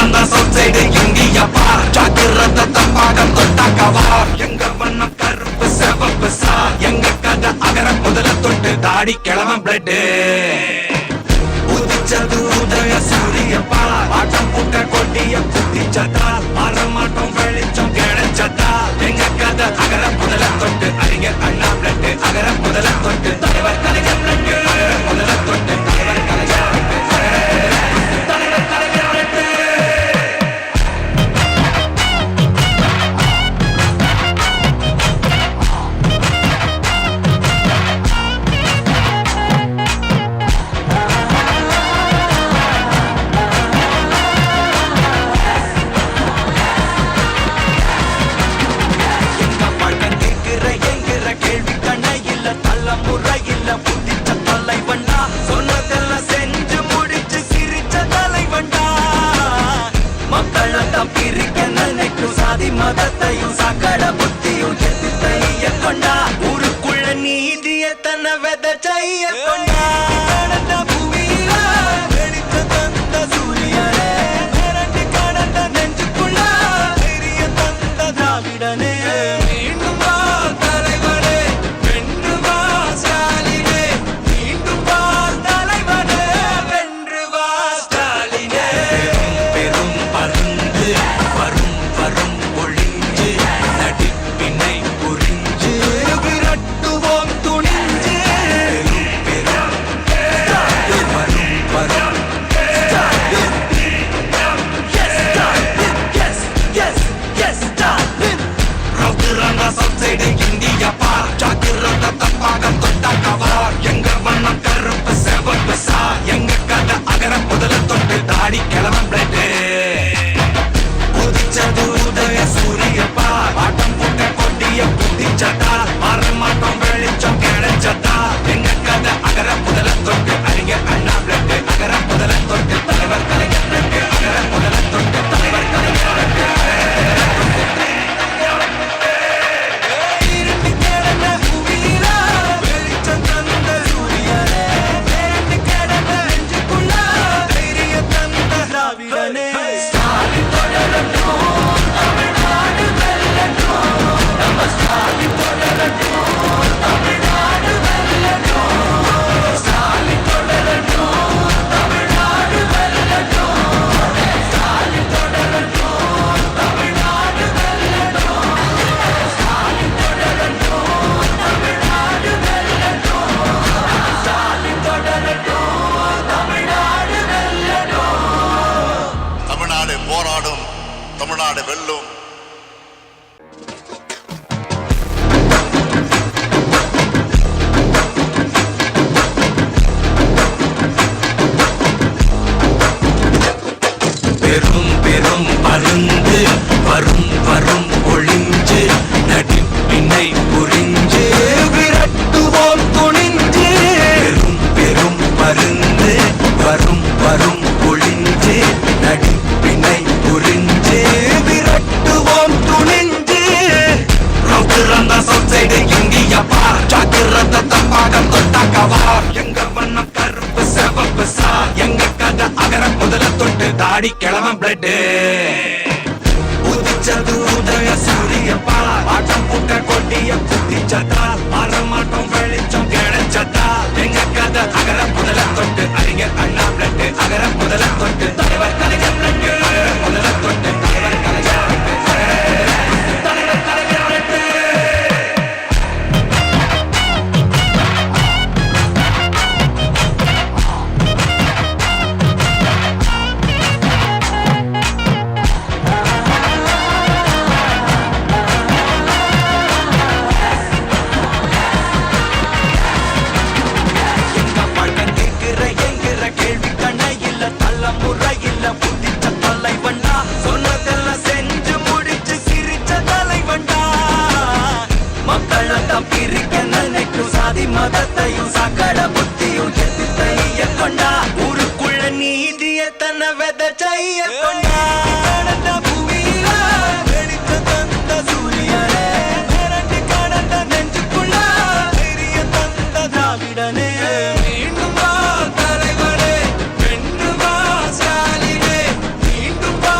ரவுத்துறந்த சொசைடு இந்திய பார் ஜாக்கிரத தப்பாக தொட்டாக்கவா எங்க வண்ணம் கருப்பு செவப்பு சா எங்க கதை அகர முதல தொட்டு தாடி கிழவன் பிளட் உதிச்சது உதய சூரிய பார் ஆட்டம் புட்ட கொட்டிய குத்திச்சதா மரமாட்டம் வெளிச்சம் கிடைச்சதா எங்க கதை அகர முதல தொட்டு அறிஞர் அண்ணா பிளட் அகர முதல தொட்டு தலைவர் கலைஞர் பிளட் அகர முதல தொட்டு தலைவர் கலைஞர் மதத்தையும் சகல புத்தியும் எதிர்த்தைய கொண்டா ஊருக்குள்ள நீதிய தன்னை விதைச்சைய கொண்டா பூமியில வெடித்த தந்த சூரியனே மிரண்டு கடந்த நெஞ்சுக்குள்ள பெரிய தந்த திராவிடனே மீண்டும் வா தலைவனே வென்று வா ஸ்டாலினே மீண்டும் வா தலைவனே வென்று வா ஸ்டாலினே பெரும் பருந்து வரும் வரும் நடிப்பினை புரிஞ்சு விரட்டுவோம் துணிஞ்சு வரும் வரும் ரவுத்துறந்த சொசைடு இந்திய பார் ஜாக்கிரத தப்பாக தொட்டாக்கவா எங்க வண்ணம் கருப்பு செவப்பு சா எங்க கதை அகர முதல தொட்டு தாடி கிழவன் பிளட் உதிச்சது உதய சூரிய பார் ஆட்டம் புட்ட கொட்டிய குத்திச்சதா மரமாட்டம் வெளிச்சம் கிடைச்சதா எங்க கதை அகர முதல தொட்டு அறிஞர் அண்ணா பிளட் அகர முதல தொட்டு தலைவர் கலைஞர் பிளட் அகர முதல தொட்டு தலைவர் கலைஞர் வெளிச்சம் தந்த சூரியனே கிடந்த நெஞ்சுக்குள்ள தைரிய தந்த திராவிடனே தமிழ்நாடு போராடும், தமிழ்நாடு வெல்லும். பெரும் பெரும் பருந்து வரும் வரும் ஒளிஞ்சு நடிப்பினை புரிஞ்சு விரட்டுவோம் துணிஞ்சு பெரும் பெரும் பருந்து வரும் வரும் ஒளிஞ்சு நடிப்பினை புரிஞ்சு விரட்டுவோம் துணிஞ்சு ரவுத்துறந்த சொசைடு இந்திய பார் ஜாக்கிரத தப்பாக தொட்டாக்கவா எங்க வண்ணம் கருப்பு செவப்பு சா எங்க கதை அகர முதல தொட்டு தாடி கிழவன் பிளட் உதிச்சது உதய சூரிய பார் ஆட்டம் புட்ட கொட்டிய குத்திச்சதா மரமாட்டம் வெளிச்சம் கிடைச்சதா எங்க கதை அகர முதல தொட்டு அறிஞர் அண்ணா பிளட் அகர முதல தொட்டு தலைவர் கலைஞர் பிளட் அகர முதல தொட்டு தலைவர் கலைஞர் மதத்தையும் சகல புத்தியும் எதிர்த்தைய கொண்டா ஊருக்குள்ள நீதிய தன்னை விதைச்சைய கொண்டா பூமியில வெடித்த தந்த சூரியனே மிரண்டு கடந்த நெஞ்சுக்குள்ள பெரிய தந்த திராவிடனே மீண்டும் வா தலைவரே வென்று வா ஸ்டாலினே மீண்டும் வா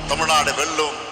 தமிழ்நாடு வெல்லும்.